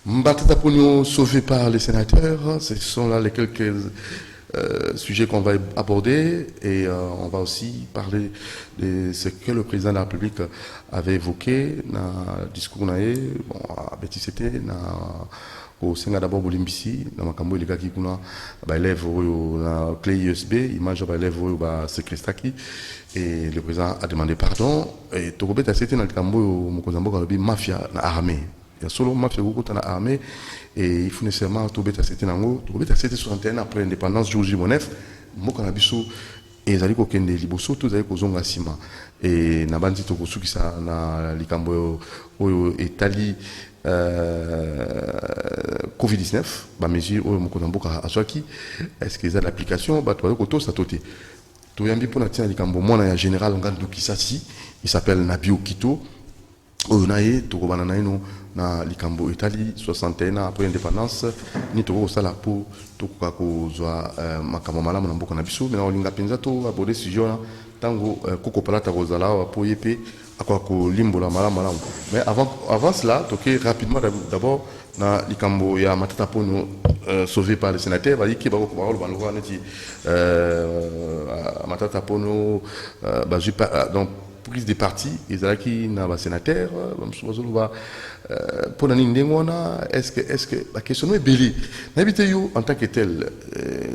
Mbatata pour nous sauver par les sénateurs, ce sont là les quelques sujets qu'on va aborder et on va aussi parler de ce que le président de la République avait évoqué dans le discours bon, à Betissété, au Sénat d'abord Bolimbisi, dans Makambo, les gars qui ont élève la clé USB, image élève Sekrestaki, et le président a demandé pardon. Et Tokobet a été dans le Kambo, Mokozambo, mafia, dans l'armée. Il y a solo mafia dans l'armée et il faut nécessairement trouver ta c'était nango trouver ta c'était 61 après l'indépendance Georges Monef moko na biso ezali ko kende liboso to ezali ko zonga sima et na bandi to kosuki sa na likambo oyo etali Covid-19 ba mesure oyo moko na mboka azwaki est-ce que ça l'application ba to ko to sa toté to yambi pona tia likambo mwana ya général Ngandu Kisasi il s'appelle Nabi Okito oyo naye to ko banana ino na likambo Italie 61 après l'indépendance ni to sala po to ko kozwa makambo malamu na mboka na biso mais na olinga penza to aborder sujet na tango koko palata kozala po yepe akwa ko limbola malamu mais avant cela toquer rapidement d'abord na likambo ya matata pono sauvé par les sénateurs va yiki ba ko parole ba ngwa neti matata pono donc prise des partis ezalaki na ba sénateur pour nani ndengona est-ce que la question est belée n'habite yo en tant que tel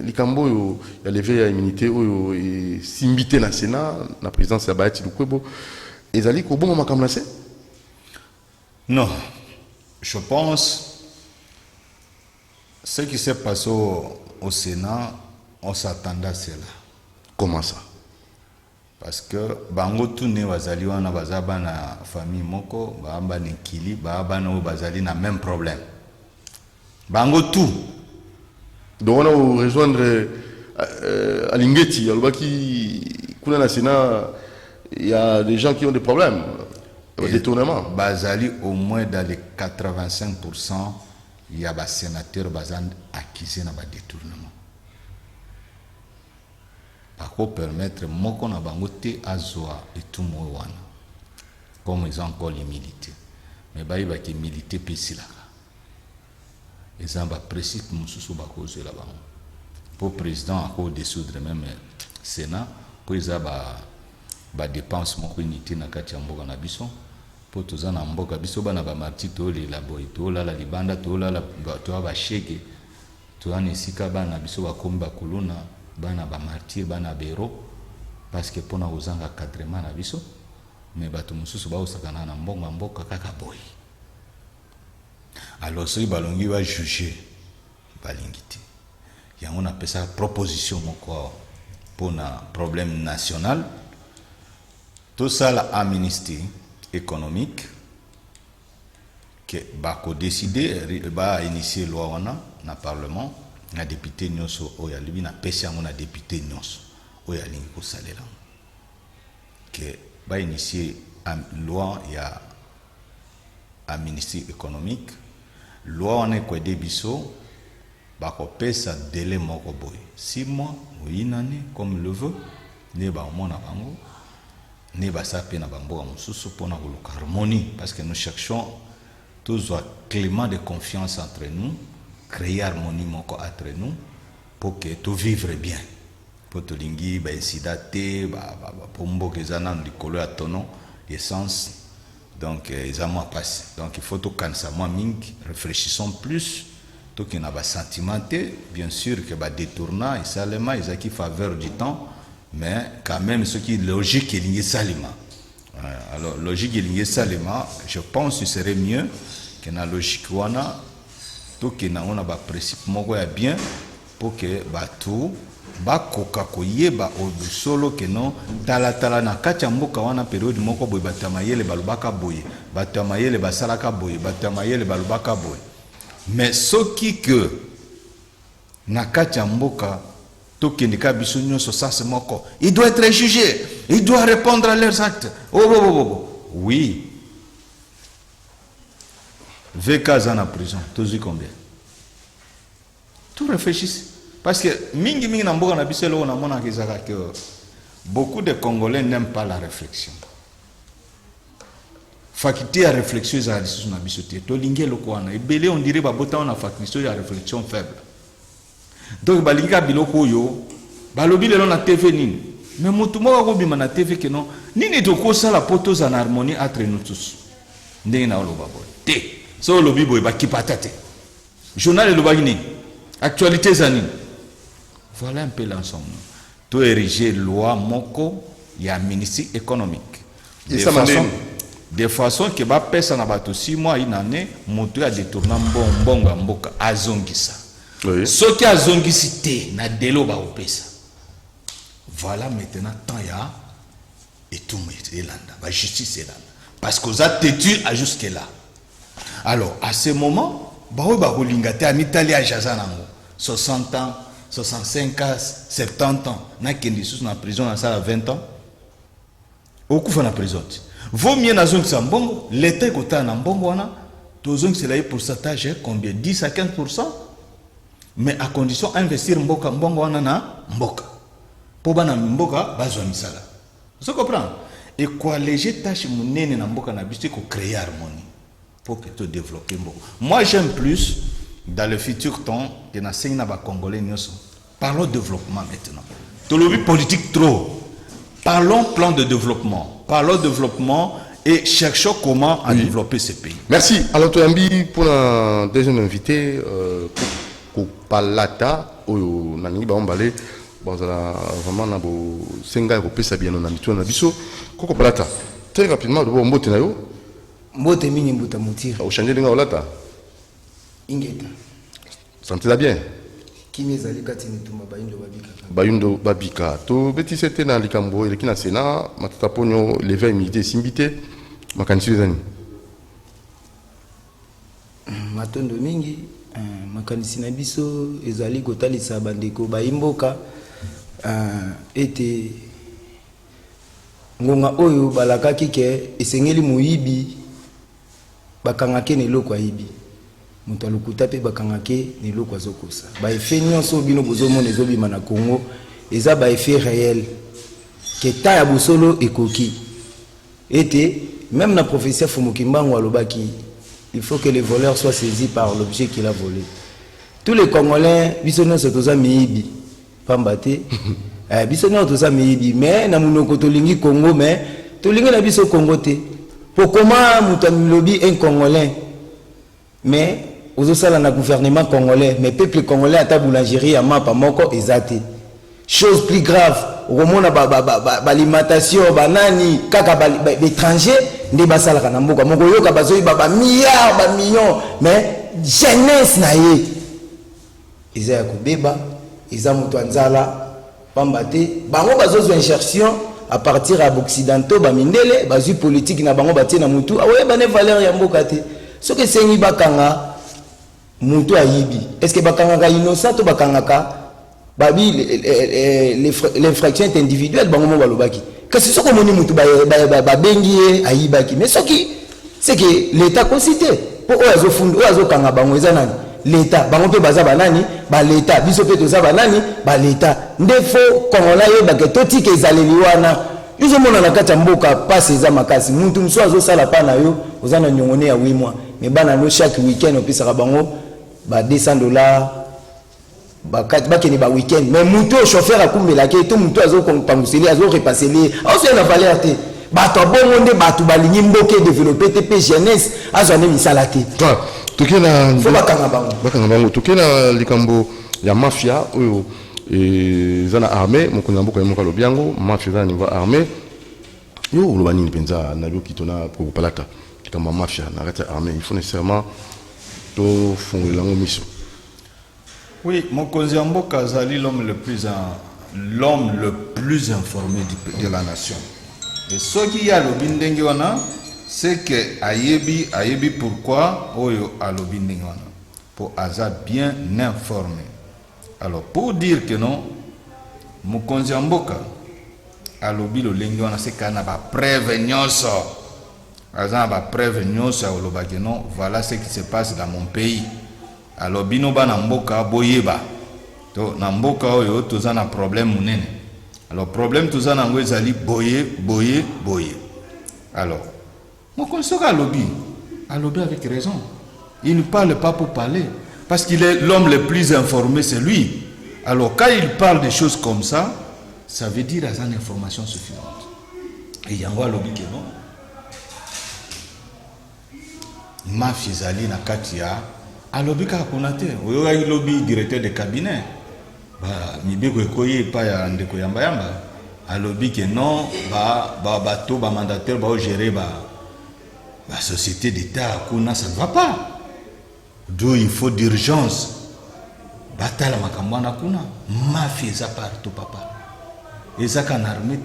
likambo yo ya levé ya immunité oyo et simbité na Sénat na présidence ya Baati Lukwebo ezali ko bon makamna c'est non je pense ce qui s'est passé au Sénat on s'attendait à cela. Comment ça? Parce que bango tourné bazali wana bazaba na famille moko baamba nekili baaba na bazali na même problème bango tout donc on a rejoindre Alingeti alobaki kuna na Sénat il y a des gens qui ont des problèmes détournement bazali au moins dans les 85% il y a des sénateurs bazan accusés na ba détournement. Par contre, permettre moko na bango te azwa et tout wana comme ils ont encore les militaires mais ba iba ki militaire pesila ils ont ba principe mususu ba cause la bango pour président encore dissoudre même Sénat pour ils ba dépense moko unité na kati ya mboka na biso pour toza na mboka biso bana ba marti to le la boy to la libanda to la to ba shege to ana sika bana biso ba komba kuluna bana ba martyr bana bero parce que pona ozanga cadrement na biso mais bato mususu ba osakana na mbongo mboka kaka boy alors si balongi va juger balingiti ya on appelle ça proposition moko pona problème national tout ça la amnistie économique que ba ko décider ba initier loi wana na parlement na député nyonso oya libi na pesi yango na député nyonso oya lingi ko salela que ba initier loi ya amnistie économique loi on est quoi débiso ba ko pesa délai moko boy 6 mois ou une année comme le veut ne ba mona bango ne ba sape na bambo mususu pona ko harmonie parce que nous cherchons tous un climat de confiance entre nous créer harmonie moko entre nous pour que tout vivre bien pour tout lingi ba incidate ba pombo kezana likolo ya tono essence donc ils ont passé donc il faut tout cancer moi mingi réfléchissons plus tout qui n'a pas sentimenté bien sûr que ba détournant et seulement ils ont qui faveur du temps mais quand même ce qui est logique est lié salima alors logique est lié salima je pense que ce serait mieux que na logique wana tout que na on a ba principe moko ya bien pour que ba tout ba koka koyeba o solo que non tala na kati mboka wana période moko boy batamayele balubaka boye batamayele basalaka boye batamayele balubaka boye mais ce qui que na kati mboka to que ndika biso nyonso sasa moko il doit être jugé il doit répondre à leurs actes oui VK en prison, tu sais combien? tout réfléchissez. Parce que mingi na mboka na biso lo na mona kezaka que beaucoup de Congolais n'aiment pas la réflexion. Faculté à réflexion za lisusu na biso te. To linge loko wana ebele on dirait ba bota na faculté à réflexion faible. Donc ba linga biloko yo ba lobi lelo na TV nini. Mais mutu moko ko bima na TV que non nini to ko sala poto za na harmonie entre nous tous. Ndenge na loba boy. Te. So lobi boy ba kipata te. Journal le bagini. Actualité za nini. Voilà un peu l'ensemble. Tout ériger loi moko ya ministère économique. De façon que ba pesa na bato 6 mois une année moto ya détourna mbongo mboka azongisa. Oui. Ce qui azongisi te na delo ba opesa. Voilà maintenant temps ya et tout elanda ba justice elanda parce que ça têtu à jusque là. Alors à ce moment ba kolinga te amitali ya jazanango 60 ans 65 ans, 70 ans, na kendi sous na prison na ça 20 ans. Au coup na prison. Vaut mieux na zone sa mbongo, l'état kota na mbongo wana, to zone c'est là pourcentage combien 10 à 15%, mais à condition investir mbongo wana na mboka. Po bana mboka bazwa misala. Vous comprenez? Et quoi léger tâche munene na mboka na biso ko créer harmonie pour que tu développes mboka. Moi j'aime plus dans le futur temps, que na sengna ba Congolais nyoso. Parlons développement maintenant. Tout le politique trop. Parlons plan de développement. Parlons développement et cherchons comment développer ce pays. Merci. Alors Toyambi pour la deuxième invité, Kopalata, ou Nani Baombale, vraiment na bo senga ko pesa bien na mitu na biso. Kopalata. Très rapidement, de bon mbote na yo. Mbote mini mbuta mutira. Au changer linga olata. Ingeta. Sentez-la bien. Kimezali kati nituma bayundo babika. Bayundo babika. To beti sete na likambo ele kina sena matata ponyo lever imité simbité makanisi zani. Matondo mingi makanisi na biso ezali kotalisa bandeko bayimboka ete ngonga oyo balakaki ke esengeli muyibi bakangake ne loko ayibi. Mutu alukuta pe bakangake ni loko azokosa ba effet nyonso bino bozomona ezobima na Congo eza ba effet réel ke ta ya bosolo ekoki ete même na professeur Fumukimbango alobaki il faut que les voleurs soient saisis par l'objet qu'il a volé. Tous les Congolais biso nyonso toza miyibi pambate biso nyonso toza miyibi mais na munoko tolingi Congo mais tolingi na biso Congo te pour comment mutu amilobi un Congolais mais aux osala na gouvernement congolais mais peuple congolais ata boulangerie à mapa moko ezate chose plus grave romona balimatation banani kaka étranger nde basalaka na mboka moko yoka bazoi ba milliards ba millions mais jeunesse na ye eza ya kobeba eza mutu anzala pamba te bango bazozwa insertion à partir à occidentaux ba mindele bazui politique na bango batie na mutu awe bane valeur ya mboka te ce que sengi bakanga mutu ayibi est-ce que bakanga innocent to bakanga babi l'infraction est individuelle bango mo balobaki kasi soko moni mutu ba bengi ayibaki mais soki c'est que l'état concité pour ozo fundo ozo kanga bango eza nani l'état bango pe baza banani ba l'état biso pe toza banani ba l'état ndefo kongola yo ba ke toti ke zaleli wana yuzo mona na kata mboka passe eza makasi mutu mso azo sala pa na yo ozana nyongone ya 8 mois mais bana no chaque week-end opisa bango ba $200 ba keni ba week-end mais mutu chauffeur akumbela ke to mutu azo kompanguseli azo repasser azo na valeur te bato bongo nde bato balingi mboke développer te pe jeunesse azo ne misala te tukena fo bakanga bango tukena likambo ya mafia oyo zana armée mokonzi mboka ya mokalo biango mafia zana niveau armée yo uloba nini penza na loki tona ko palata likambo mafia na kata armée il faut nécessairement to fongela ngo mission. Oui, mokonzi mboka azali l'homme le plus informé de la nation. Et ce qui y a lobi ndenge wana c'est que ayebi pourquoi oyo alobi ndenge wana pour aza bien informé. Alors pour dire que non mokonzi mboka alobi lo lengi wana c'est kana ba preuve nyonso aza ba preuve nyonso oloba que non voilà ce qui se passe dans mon pays. Alors bino bana mboka boyeba to na mboka oyo toza na problème munene. Alors problème toza na ngo ezali boye. Alors mokonzi ka lobby avec raison. Il ne parle pas pour parler parce qu'il est l'homme le plus informé, c'est lui. Alors quand il parle des choses comme ça veut dire qu'il a une information suffisante. Et il y a un lobby qui est non. Mafia ezali na kati ya alobi ka konate oyo ay lobby directeur de cabinet mibeko ekoye pa ya ndeko yamba alobi que non bato ba mandataire ba gérer ba société d'état kuna ça ne va pas, d'où il faut d'urgence batala makambo na kuna mafia za partout papa ezaka na armée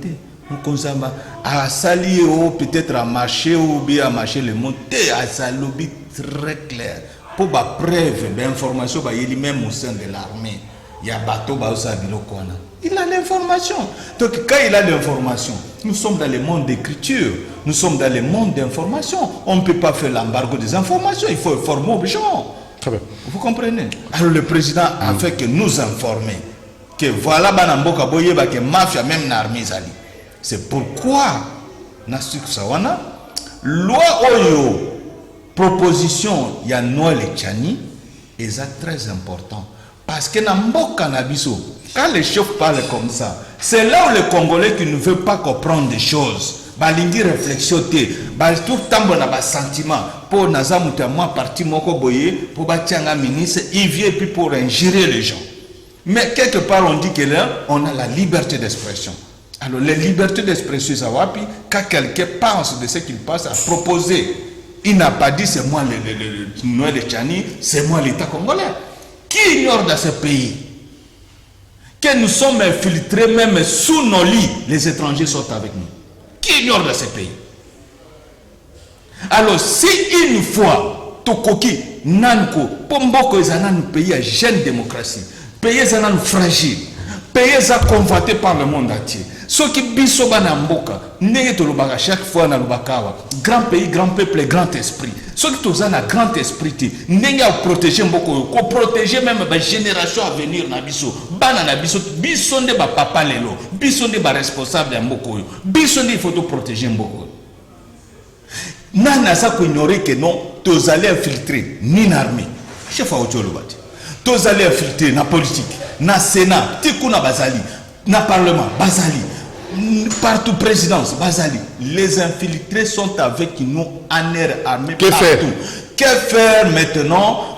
Konzamba a sali peut-être à marcher ou bien à marcher le monde à sa lobby très clair pour ba preuve d'information ba yeli même au sein de l'armée il y a bateau ba osa biloko wana il a l'information. Donc quand il a l'information, nous sommes dans le monde d'écriture, nous sommes dans le monde d'information, on ne peut pas faire l'embargo des informations, il faut informer aux gens. Très bien. Vous comprenez? Alors le président a fait que nous informer que voilà banamboka boyeba que mafia même na armée zali. C'est pourquoi, Sawana, loi Oyo, proposition, il y a Noël et Tchani, et c'est très important. Parce que Namboka Nabiso, quand les chefs parlent comme ça, c'est là où les Congolais qui ne veulent pas comprendre des choses. Balingi réflexion, tout le temps on a un sentiment. Pour Nazamuta, moi, parti Moko Boye, pour Batianga ministre, il vient puis pour ingérer les gens. Mais quelque part, on dit que là, on a la liberté d'expression. Alors, les libertés d'expression, ça va, puis quand quelqu'un pense de ce qu'il pense à proposer, il n'a pas dit c'est moi le Noël de Tchani, c'est moi l'État congolais. Qui ignore dans ce pays que nous sommes infiltrés même sous nos lits, les étrangers sont avec nous? Qui ignore dans ce pays? Alors, si une fois, Tokoki, Nanko, Pomboko, ils ont un pays à jeune démocratie, pays à fragile, pays à convoité par le monde entier. Ce qui biso bana mboka, neye to lobaka chaque fois na lobakawa, grand pays, grand peuple, grand esprit. Ce qui toza na grand esprit, neye a protéger mboko, ko protéger même ba génération à venir na biso, bana na biso, biso nde ba papa lelo, biso nde ba responsable ya mboko, biso nde il faut to protéger mboko. Nana sa ko ignorer que non, toza allé infiltrer ni l'armée. Chef a otolo bati. Toza allé infiltrer na politique, na sénat, tikuna bazali, na parlement, bazali. Partout présidence, Bazali, les infiltrés sont avec nous en air armé partout. Que faire maintenant?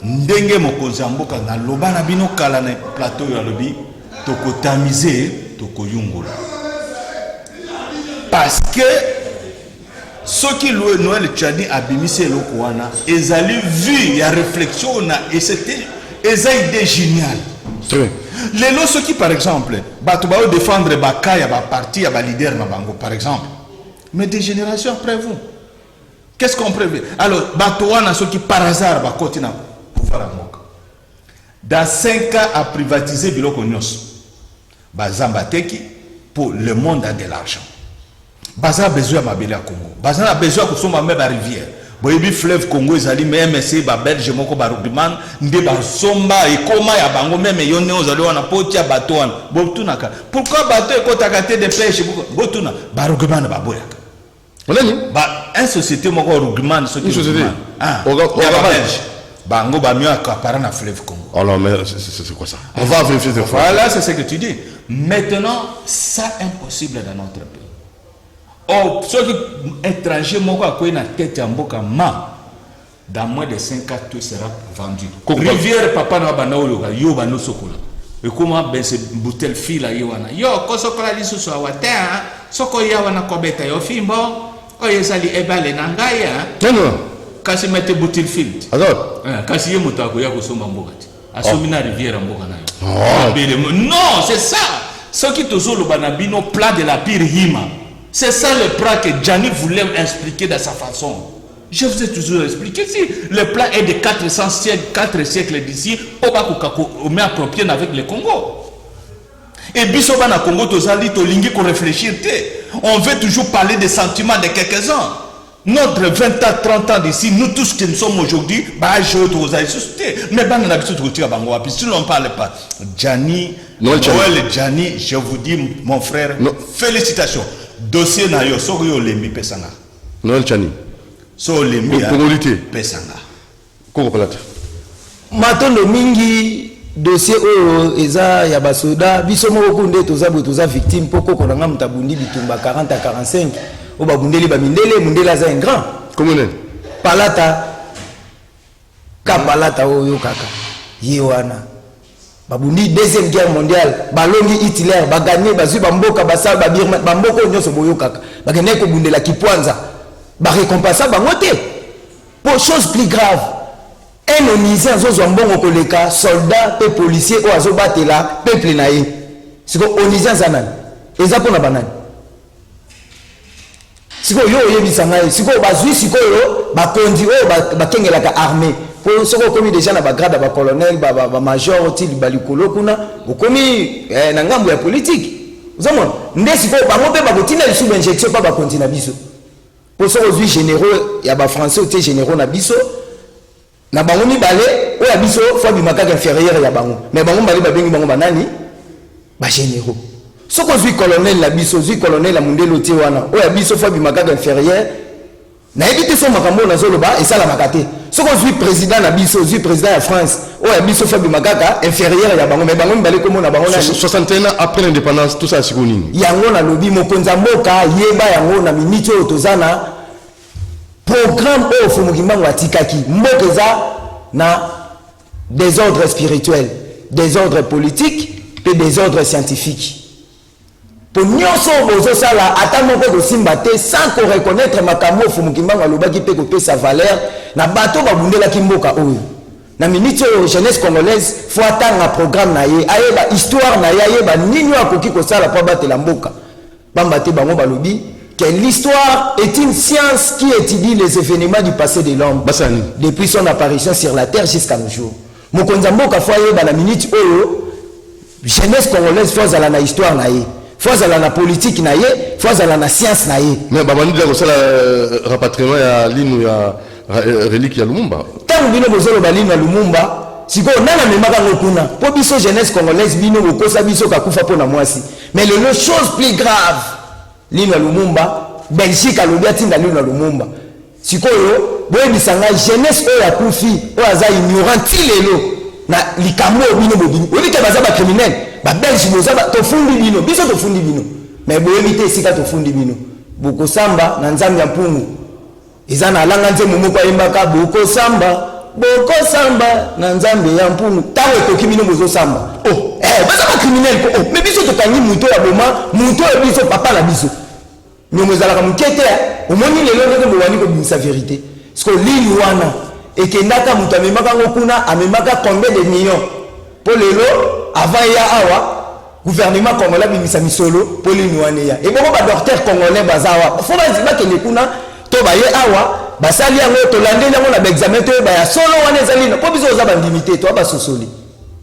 Ndenge mokonzi mboka na loba na bino kala na plateau ya lobi toko tamiser toko yungola. Parce que ce qui loué Noël Tchani a bimisé loko wana ezali vu ya réflexion na et c'était eza idée géniale. Les lots qui par exemple batubao défendre bakaya ba parti ya ba leader na bango par exemple, mais des générations après vous qu'est-ce qu'on prévoit? Alors batouana ceux qui par hasard ba kotina pouvoir amoka dans 5 ans à privatiser biloko nyos bazamba teki pour le monde a de l'argent baza besoin mabele ya Congo baza besoin ko somba même ba rivière boyebi fleuve Congo ezali même c'est ba belge moko ba rugbyman nde ba somba ekoma ya bango même yone ozali wana poti ya bateau wana botunaka pourquoi bateau ekotaka te de pêche botuna ba rugbyman ba boyaka olani ba une société moko rugbyman ce qui société belge bango ba mieux accaparer na fleuve Congo. Oh non mais c'est quoi ça? On va vérifier cette fois. Voilà, c'est ce que tu dis. Maintenant, ça impossible dans notre pays. Oh, ceux qui étrangers moko akoye na tête ya mboka ma dans moins de 5 ans tout sera vendu. Rivière papa na bana oloka yo bano sokola. Et comment ben c'est bouteille fila yo wana. Yo ko sokola lisusu awata soko ya wana kobeta yo fimbo oyo sali ebale na ngaya. Non. Kasi mette bouteille fil. Alors, kasi ye moto akoya ko somba mboka ti. Asomi na rivière mboka na yo. Non, c'est ça. Ce qui tozolo banabino plat de la pire hima. C'est ça le plat que Gianni voulait expliquer de sa façon. Je vous ai toujours expliqué. Si le plat est de 400 siècles, 4 siècles d'ici, on met approprié avec le Congo. Et Bissoba na Congo, tozali tolingi ko réfléchir. On veut toujours parler des sentiments de quelques-uns. notre 20 à 30 ans d'ici, nous tous qui nous sommes aujourd'hui, je aux ajustés. Mais si l'on ne parle pas, Gianni, Noël Gianni, je vous dis, mon frère, félicitations. Dossier na yo, so yo lembi pesanga. Noël Gianni. So lembi pesanga. Koko palata. Matondo mingi dossier o eza ya basoda biso moko kunde toza victime poko konanga mutabundi bitumba 40 à 45 o babundeli ba mindele za un grand. Comment est? Palata kapalata oyo kaka yewana babundi deuxième guerre mondiale balongi Hitler bagagné bazui bamboka basal ba Birma bamboko nyonso boyo kaka bagene ko bundela kipwanza ba récompensa bango te pour chose plus grave. Un onisien zo mbongo koleka soldat pe policier o azo batela peuple na ye siko onisien zanani eza pona banani siko yo yebisa ngai siko bazui siko yo bakondi o bakengelaka armée pour soko komi déjà na bagrade ba colonel ba major til balikolo kuna okomi na ngambo ya politique uzamona nde siko bango pe bakotina lisu injection pa bakondi na biso pour soko zui généraux ya ba français te généraux na biso na bango mibale oya biso fois bimakaka inférieur ya bango mais bango mbali babengi bango banani ba généraux soko zui colonel la biso zui colonel la mundelo te wana oya biso fois bimakaka inférieur na ebite so makambo na zoloba esala makate soko zui président na biso zui président ya France oya biso fois bimakaka inférieur ya bango mais bango mbali komo na bango na 61 ans après l'indépendance tout ça siko nini yango na lobi mokonza mboka yeba yango na miniti oyo tozana programme au Fumukimbango Atikaki, Mokeza na désordre spirituel, désordre politique et désordre scientifique. Pour nous, ça là, attendons que Simbate sans qu'on reconnaître Makamo Fumukimbango Alobaki pe kope sa valeur, na bateau va bundela Kimboka oyo. Na minute jeunesse congolaise, faut attendre un programme na ye, ayeba histoire na ye, ayeba nini akoki ko sala pa batela mboka. Bambate bango balobi que l'histoire est une science qui étudie les événements du passé de l'homme depuis son apparition sur la terre jusqu'à nos jours. Mokonza mboka foye ba la minute oyo jeunesse congolaise faut ala na histoire na ye, faut ala na politique na ye, faut ala na science na ye. Mais babandi la ko sala rapatriement ya linu ya relique ya Lumumba. Tant bino bozolo ba linu ya Lumumba, siko nana memaka ngokuna. Po biso jeunesse congolaise bino bokosa biso kakufa pona mwasi. Mais le chose plus grave Lino Lumumba, Belgique a l'objet de Lino Lumumba. Sikoyo, boyebisa nga jeunesse oyo ya kufi, oyo aza ignorant tilelo na likambo bino bobino. Obi ke baza ba criminel, ba Belge boza ba tofundi bino, biso tofundi bino. Mais boyebite sika tofundi bino. Boko samba na nzambe ya mpungu. Eza na langa nze mumu kwa imbaka boko samba na nzambe ya mpungu. Tawe koki bino bozo samba. Baza ba criminel ko. Mais biso tokangi muto ya boma, muto ya biso papa la biso. Nous avons dit au moins les gens qui sa vérité. Parce que l'île wana et que naka mutamemaka ngokuna amemaka combien de millions pour les lots avant ya awa gouvernement congolais bimisa misolo pour l'île wana ya. Et bon ba docteur congolais bazawa. Faut pas que les kuna to ba ye awa basali yango to landeli yango na examen to ba ya solo wana ezali na po biso za bandimité to ba sosoli.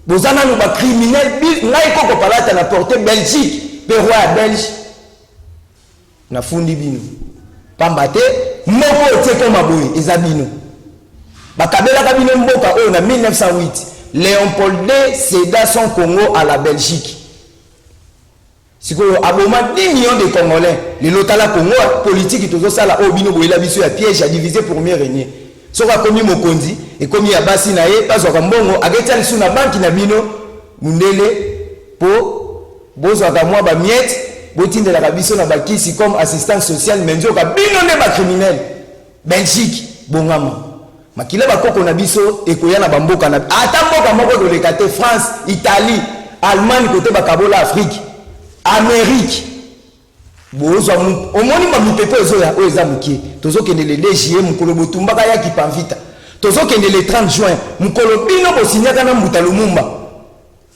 Bozana no ba criminel ngai koko palata na porter Belgique, pe roi belge. Na fundi bino pambate moko teko maboyi ezabino bakabela kabino mboka oyo na 1908 Léopold II céda son Congo à la Belgique sikoyo aboma 10 millions de Congolais le lotala Congo politique tozo sala oyo bino boyela biso ya piège à diviser pour mieux régner soka komi mokonzi et komi ya basi na ye paso ka mbongo agetia lisu na banki na bino mundele po bozo ka mwa ba miette Botinde la biso na bakisi comme assistance sociale menzo ka bino ne ba criminel Belgique bongama makila bakoko na biso ekoya na bamboka na ata mboka moko de lekate France Italie Allemagne côté bakabola Afrique Amérique bozo omoni ba mupepe zo ya oza mukie tozo kende le 2 juillet mukolo botumba ka ya kipamvita tozo kende le 30 juin mukolo bino bosinyaka na Mbuta Lumumba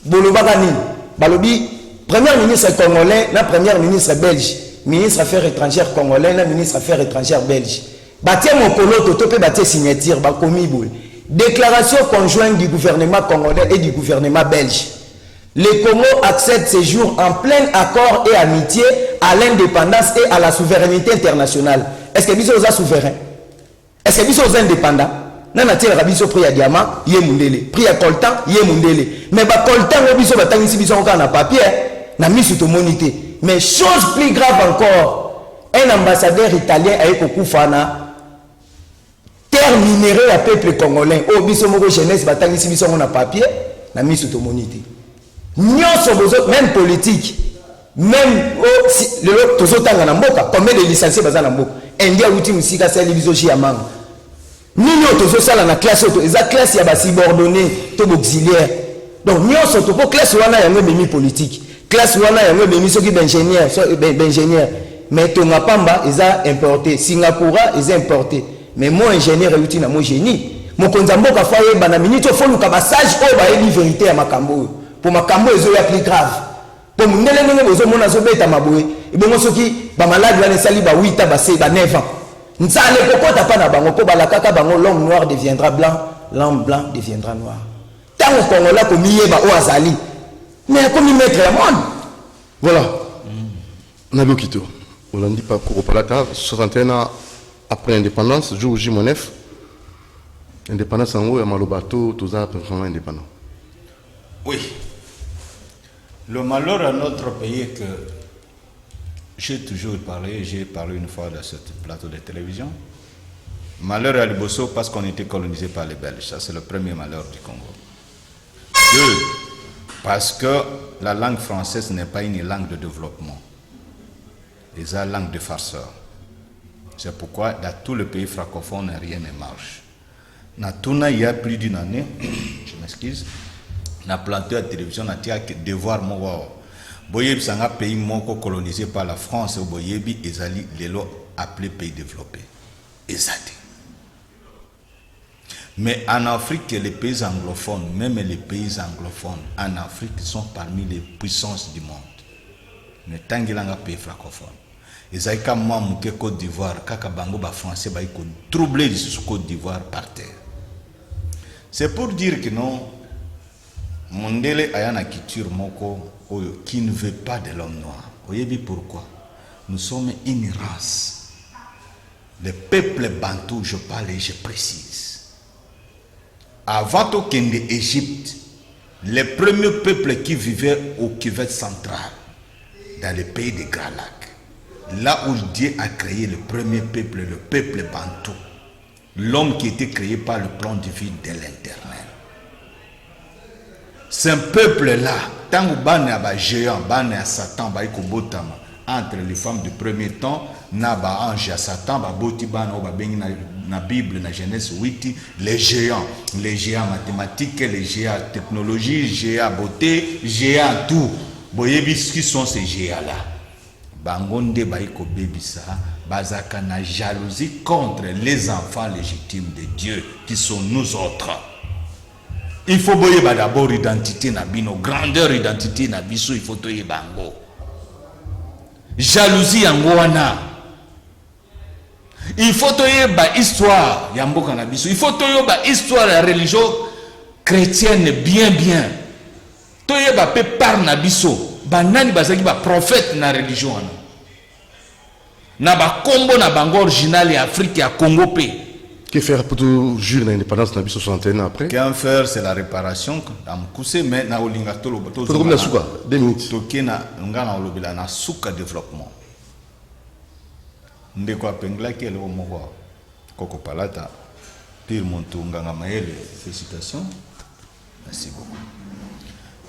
bolobaka nini balobi premier ministre congolais, la première ministre belge, ministre affaires étrangères congolais, la ministre affaires étrangères belge. Batia mon colo topé batia signature ba komi boule. Déclaration conjointe du gouvernement congolais et du gouvernement belge. Les Congo accèdent ces jours en plein accord et amitié à l'indépendance et à la souveraineté internationale. est-ce que biso oza souverain? Est-ce que biso oza indépendant? Nana tiraka biso prix ya diamant, yé mundele. Prix ya coltan, yé mundele. Mais ba coltan o biso batangisi biso encore na papier, na misu to monité. Mais chose plus grave encore, un ambassadeur italien a ekokufa na terre minérée à peuple congolais. O biso moko jeunesse batangisi biso na papier, na misu to monité. Nyonso bozo même politique, même le tozotanga na mboka, combien de licenciés baza na mboka? India uti musika sali biso chi amanga. Nini otozo sala na classe auto, eza classe ya ba subordonné to auxiliaire. Donc nyonso to po classe wana yango bemi politique. Classe wana yango bemi soki d'ingénieur, d'ingénieur. Mais to ngapamba eza importé, Singapour eza importé. Mais moi ingénieur uti na mo génie. Mo konza mboka fa yeba na minute fo luka ba sage o ba yebi vérité ya makambo. Pour makambo ezo ya plus grave. Pour mundele ngenge bozo mona zo beta maboye. Ibongo soki ba malade wana sali ba 8 ans ba 9 ans. Nzale kokota pa na bango po balakaka bango l'homme noir deviendra blanc, l'homme blanc deviendra noir. Tant au Congola ko miyeba o azali. Mais comme il mettre la monde. Voilà. Nabio Kito. On dit pas pour palata 61 ans après l'indépendance, jour J-9. Indépendance en haut et Malobato, tout ça vraiment indépendant. Oui. Le malheur à notre pays est que j'ai toujours parlé, j'ai parlé une fois dans ce plateau de télévision. Malheur à Liboso parce qu'on était colonisé par les Belges. Ça, c'est le premier malheur du Congo. 2. Parce que la langue française n'est pas une langue de développement. C'est une langue de farceur. C'est pourquoi dans tous les pays francophones, rien ne marche. Dans tout il y a plus d'une année, je m'excuse, on a planté la télévision, on a dit devoir moi. Boyebi sanga pays moko colonisé par la France, Boyebi ezali lelo appelé pays développé. Ezati. Mais en Afrique, les pays anglophones, même les pays anglophones en Afrique sont parmi les puissances du monde. Mais tant qu'il y a un pays francophone, ezali comme moi mouké Côte d'Ivoire, kaka bango ba français ba iko troublé de Côte d'Ivoire par terre. C'est pour dire que non, Mondele ayana culture moko qui ne veut pas de l'homme noir. Vous voyez pourquoi? Nous sommes une race. Le peuple bantou, je parle et je précise. Avant d'Égypte, les premiers peuples qui vivaient au Kivet central, dans le pays des Grands Lacs, là où Dieu a créé le premier peuple, le peuple bantou, l'homme qui était créé par le plan divin de l'Éternel. C'est un peuple-là, tant que bana ba géant, bana Satan ba ikobotama entre les femmes du premier temps, na ba ange à Satan ba boti bana ba bengi na Bible na Genèse 8, les géants mathématiques, les géants technologie, les géants beauté, les géants tout. Boyebi qui sont ces géants-là. Bangonde ba ikobebisa bazaka na jalousie contre les enfants légitimes de Dieu qui sont nous autres. Il faut d'abord l'identité na bino, grandeur identité na biso, il faut toye bango. Jalousie yango wana. Il faut toye ba histoire ya mboka na biso. Il faut toye ba histoire la religion chrétienne bien. Toye ba pe par na biso, ba nani bazaki ba prophète na religion wana. Na ba kombo na bango original ya Afrique ya Congo pe. Que faire pour toujours l'indépendance de 61 ans après? Qu'en faire, c'est la réparation. Mais na olinga tolo bato. Faut la souka 2 minutes. Toke na ngana olobela na souka développement. Ndeko apengla ke lo moko koko palata pire monto nganga maele félicitations. Merci beaucoup.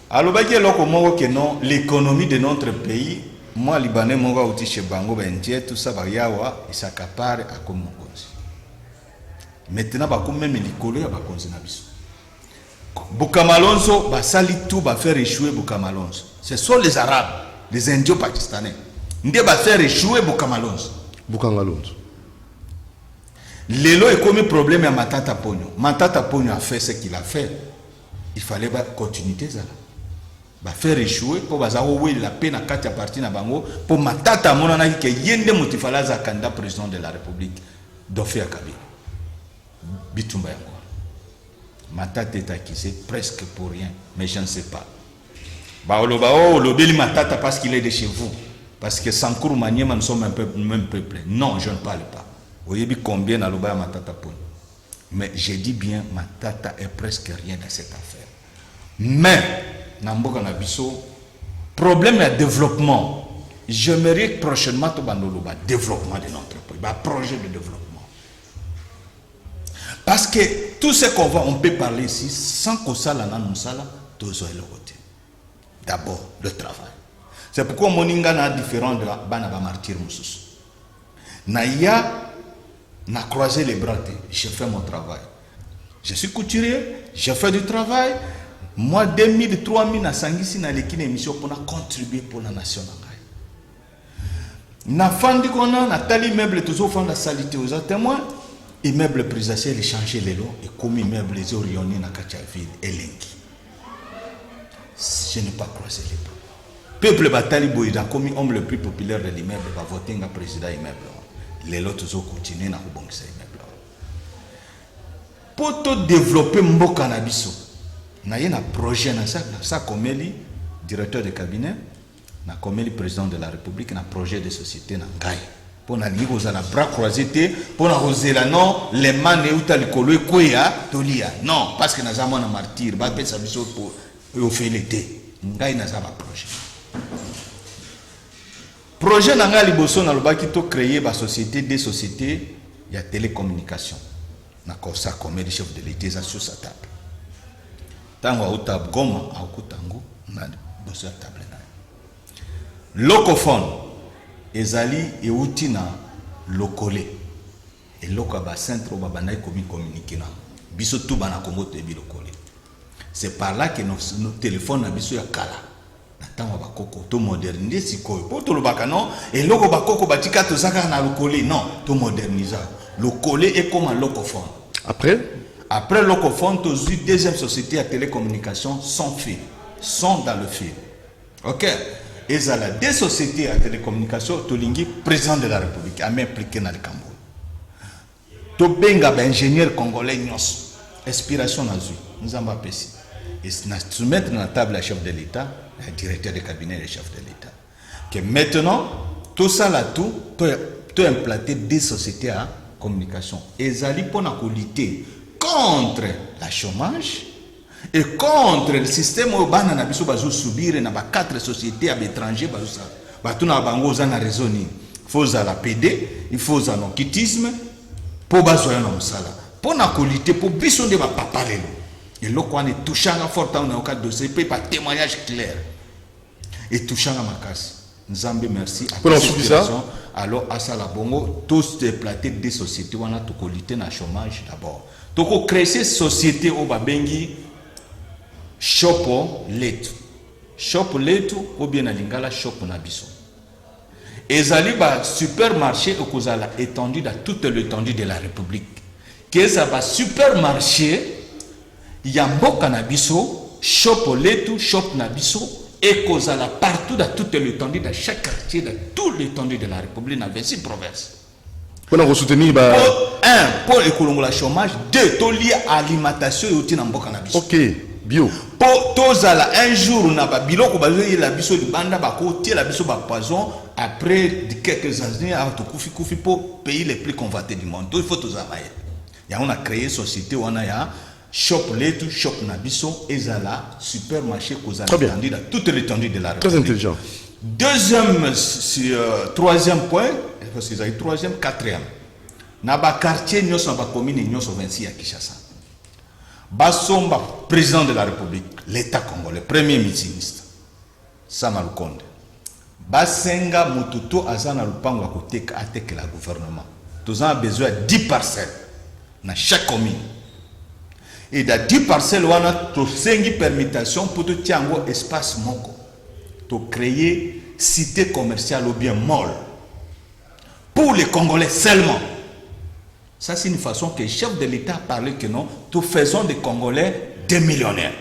Alobaki loko moko que non l'économie de notre pays, moi libanais moko uti chez bango benje tout ça ba yawa isakapare akomo. Maintenant, bah comme même l'école ya bah konzi na biso. Bukamalonso bah sali tout bah faire échouer Bukamalonso. Ce sont les Arabes, les Indiens pakistanais. Ndé bah faire échouer Bukamalonso. Bukangalonso. Lelo est comme un problème à Matata Pogno. Matata Pogno a fait ce qu'il a fait. Il fallait bah continuer ça. Bah faire échouer pour bah zaoué la peine à 4 parties na bango pour Matata monana que yende motifala za candidat président de la République d'Ofia Kabila. Bitumba yango. Matata est accusé presque pour rien, mais je ne sais pas. Lobeli Matata parce qu'il est de chez vous. Parce que Sankourou Maniema, nous sommes un peu même peuple. Non, je ne parle pas. Oyebi combien na loba Matata Poni. Mais j'ai dit bien, Matata est presque rien dans cette affaire. Mais, Namboka Nabiso, problème de développement. J'aimerais prochainement le développement de notre pays, un projet de développement. Parce que tout ce on peut parler ici, sans que ça, tous le côté. D'abord, le travail. C'est pourquoi Moninga n'a différent de la Banaba Martyr Moussous. N'a croisé les bras, j'ai fait mon travail. Je suis couturier, j'ai fait du travail. Moi, 2000, 3000, na sangisi na l'équipe émission pour contribuer pour la nation. Na fandi kona, na tali immeuble, toujours fond la salité aux témoins. Immeuble présidentiel, il changeait les lots et comme immeuble, les orionnés na Kachaville et Lengi. Je n'ai pas croisé les bras. Peuple Batali Boïda, comme homme le plus populaire de l'immeuble, va voter un président immeuble. Les lots toujours continuent na Kubongisa immeuble. Pour tout développer Mboka Nabiso, na y a un projet na ça comme lui, directeur de cabinet, na comme lui président de la République, na projet de société na Ngai. Pour na ligo za na bras croisés pour na rosela non les manes uta likolo ekoya tolia non parce que na za mona martyr ba pesa biso pour ofélité Ngai na za ba projet na Ngai liboso na lobaki to créer ba société des sociétés ya télécommunication na kosa comme le chef de l'État sur sa table. Tango auta goma akutango na boso table na. Locophone ezali euti na lokole. Et loko ba centre ba banai komi communiquer na. Biso tout bana Congo te bi lokole. C'est par là que nos téléphones na biso ya kala. Na tango ba koko to moderniser sikoyo. Po to lobaka non et loko ba koko batika to zaka na lokole non, to moderniser. Lokole est comme un locophone. Après locophone, tu as deuxième société à télécommunication sans fil. Sont dans le fil. Ok. Et ça a deux sociétés à télécommunication, tu as président de la République, à m'impliquer dans le Cameroun. Tu as un ingénieur congolais, inspiration à Zui. Nous avons appelé ça. Et tu mets dans la table le chef de l'État, le directeur de cabinet du chef de l'État. Que maintenant, tout ça là, tu as implanté des sociétés à communication. Et ça pour lutter contre la chômage et contre le système où bana na biso bazo subir na ba quatre sociétés à l'étranger bazo ça batu na bango za na raisonner faut za la PD il faut za nokitisme pour bazo ya na musala pour na lutter pour biso de ba papa lelo et loko ane touchanga forta na au dossier peut pas témoignage clair et touchanga makasi Nzambe merci pour la situation alors à ça la bongo tous déplacer des sociétés on a tout lutter na chômage d'abord. Donc, créer ces sociétés au Babengi Shopo Letu. Shopo Letu ou bien à Lingala Shopo Nabiso. Et Zali ba supermarché au Kozala étendu dans toute l'étendue de la République. Que ça va supermarché, Yamboka Nabiso, Shopo Letu, Shop Nabiso, et Kozala partout dans toute l'étendue, dans chaque quartier, dans toute l'étendue de la République, dans 26 provinces. Pour soutenir pour le chômage, deux, to lié à l'alimentation et au Mboka na biso. OK, bio. Pour tozala un jour na ba biloko bazoyi la biso libanda ba ko tie la biso ba poison après quelques années à to kufi pour pays les plus convoités du monde. Il faut tozala. Ya on a créé société on a ya shop letu shop na biso ezala supermarché kozala étendu dans toute l'étendue de la République. Très intelligent. Deuxième troisième point, parce que c'est troisième, quatrième. Na ba quartier nyos na ba commune nyos 26 à Kinshasa. Basomba président de la République, l'État congolais, premier ministre. Sama Lukonde. Basenga mututo azana lupango akoteka ateke la gouvernement. Tous avons besoin de 10 parcelles dans chaque commune. Et dans 10 parcelles on a to sengi permutation pour tout tiango espace moko. To créer cité commerciale ou bien mall. Pour les Congolais seulement. Ça, c'est une façon que le chef de l'État a parlé que non, nous faisons des Congolais des millionnaires.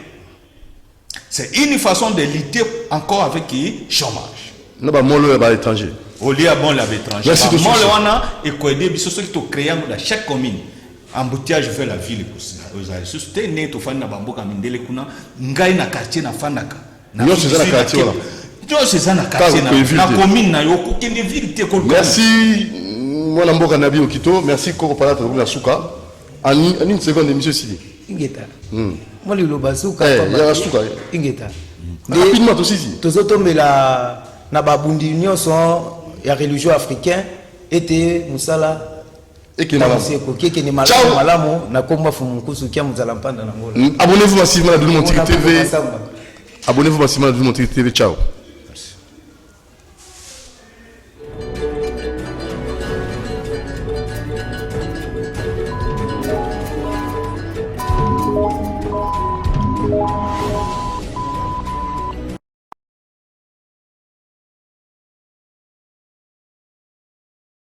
C'est une façon de lutter encore avec le chômage. Nous avons à l'étranger. Au lieu de l'étranger. Merci de ça. Et quoi aider, ce qui est créé dans chaque commune. Embouteillage fait la ville. Vous avez suscité, né, tu fais na bamboka mindele kuna, ngai na quartier na fanaka. Nous c'est ça la quartier là. C'est ça na quartier na commune na yo ko kende ville te ko. Merci. moi na mboka nabi okito merci koko pala to na suka en une seconde monsieur Sidi ingeta moi le basuka ya suka ingeta rapidement aussi si tozotombela na babundi nyonso ya religion africain était musala et que malamu keke ni malamu na komba fumu kusu kia muzala mpanda na ngola abonnez-vous massivement à Doudou Montiki TV abonnez-vous massivement à Doudou Montiki TV ciao